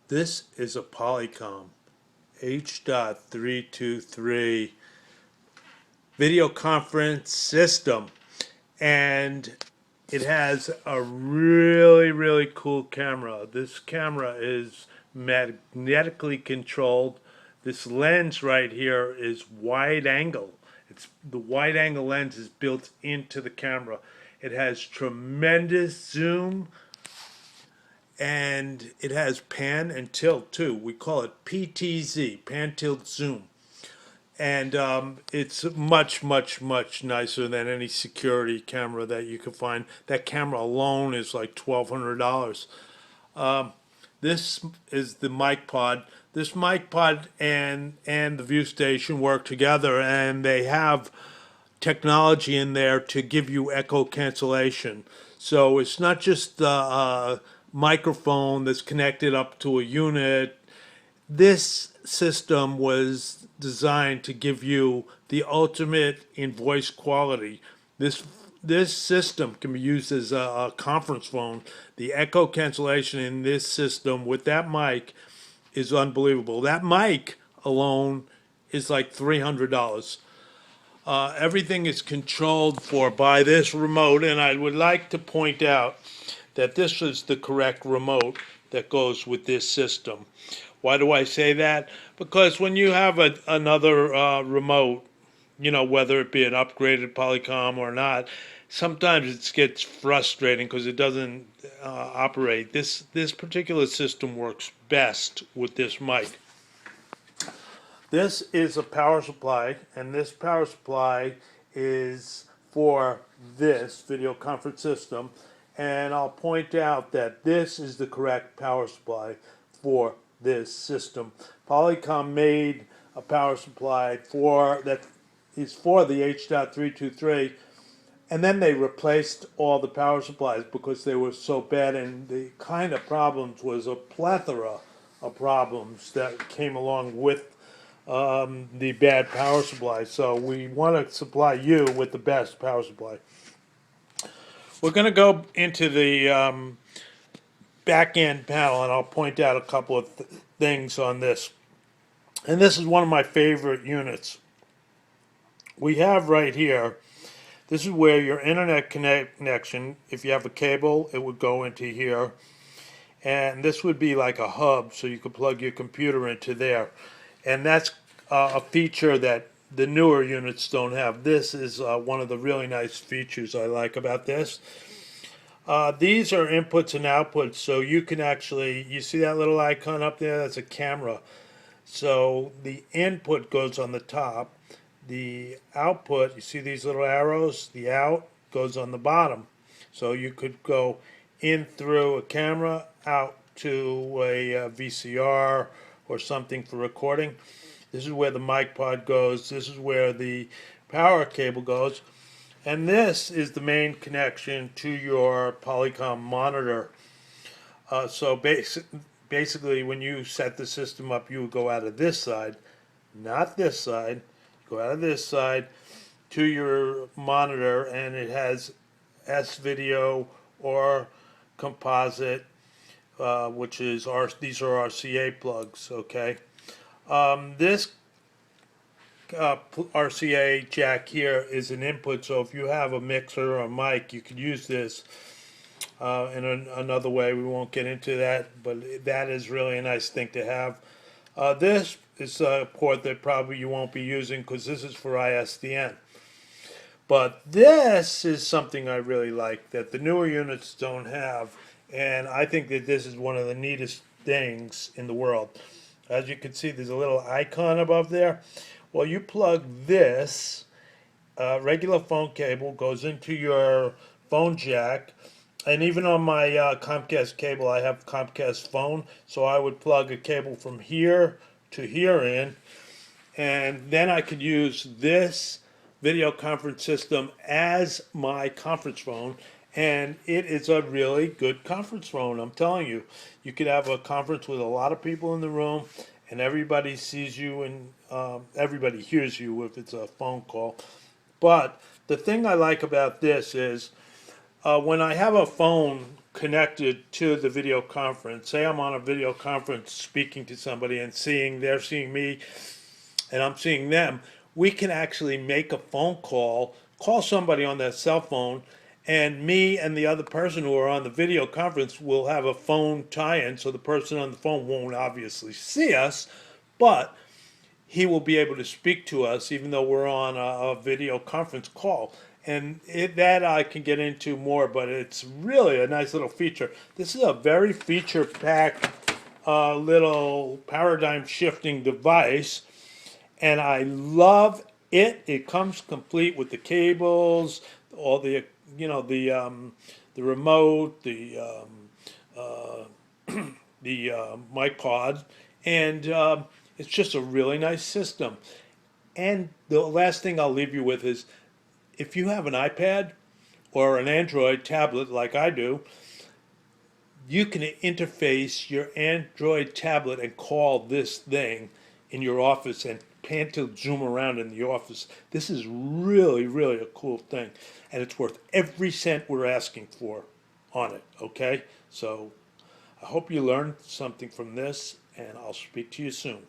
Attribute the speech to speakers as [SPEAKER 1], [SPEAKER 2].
[SPEAKER 1] This is a polycom h.323 video conference system, and it has a really cool camera. This camera is magnetically controlled. This lens right here is wide angle. The wide angle lens is built into the camera. It has tremendous zoom, and it has pan and tilt too. We call it PTZ, pan tilt zoom. And it's much nicer than any security camera that you can find. That camera alone is like $1,200. This is the mic pod. This mic pod and the VIEWSTATION work together, and they have technology in there to give you echo cancellation. So it's not just the microphone that's connected up to a unit. This system was designed to give you the ultimate in voice quality. This system can be used as a conference phone. The echo cancellation in this system with that mic is unbelievable. That mic alone is like $300. Everything is controlled for by this remote, and I would like to point out that this is the correct remote that goes with this system. Why do I say that? Because when you have another remote, you know, whether it be an upgraded Polycom or not, sometimes it gets frustrating because it doesn't operate. This particular system works best with this mic. This is a power supply, and this power supply is for this video conference system. And I'll point out that this is the correct power supply for this system. Polycom made a power supply that is for the H.323, and then they replaced all the power supplies because they were so bad, and the kind of problems was a plethora of problems that came along with the bad power supply. So we want to supply you with the best power supply. We're going to go into the back end panel, and I'll point out a couple of things on this. And this is one of my favorite units. We have right here, this is where your internet connection, if you have a cable, it would go into here. And this would be like a hub, so you could plug your computer into there. And that's a feature that the newer units don't have. This is one of the really nice features I like about this. These are inputs and outputs, so you can actually, you see that little icon up there? That's a camera. So the input goes on the top. The output, you see these little arrows? The out goes on the bottom. So you could go in through a camera, out to a VCR or something for recording. This is where the mic pod goes. This is where the power cable goes. And this is the main connection to your Polycom monitor. So basically, when you set the system up, you would go out of this side, not this side. Go out of this side to your monitor, and it has S-video or composite, which is these are RCA plugs. Okay, this RCA jack here is an input, so if you have a mixer or a mic, you could use this in another way. We won't get into that, but that is really a nice thing to have. This is a port that probably you won't be using because this is for ISDN. But this is something I really like that the newer units don't have, and I think that this is one of the neatest things in the world. As you can see, there's a little icon above there. Well, you plug this regular phone cable, goes into your phone jack, and even on my Comcast cable, I have Comcast phone, so I would plug a cable from here to here in, and then I could use this video conference system as my conference phone, and it is a really good conference phone. I'm telling you, you could have a conference with a lot of people in the room, and everybody sees you and everybody hears you if it's a phone call. But the thing I like about this is when I have a phone connected to the video conference, say I'm on a video conference speaking to somebody and they're seeing me and I'm seeing them, we can actually make a phone call somebody on their cell phone, and me and the other person who are on the video conference will have a phone tie-in, so the person on the phone won't obviously see us, but he will be able to speak to us even though we're on a video conference call. And that I can get into more, but it's really a nice little feature. This is a very feature-packed little paradigm shifting device, and I love it. It comes complete with the cables, all the the remote, the mic pod, and it's just a really nice system. And the last thing I'll leave you with is, if you have an iPad or an Android tablet like I do, you can interface your Android tablet and call this thing in your office and pan tilt zoom around in the office. This is really, really a cool thing. And it's worth every cent we're asking for on it, okay? So I hope you learned something from this, and I'll speak to you soon.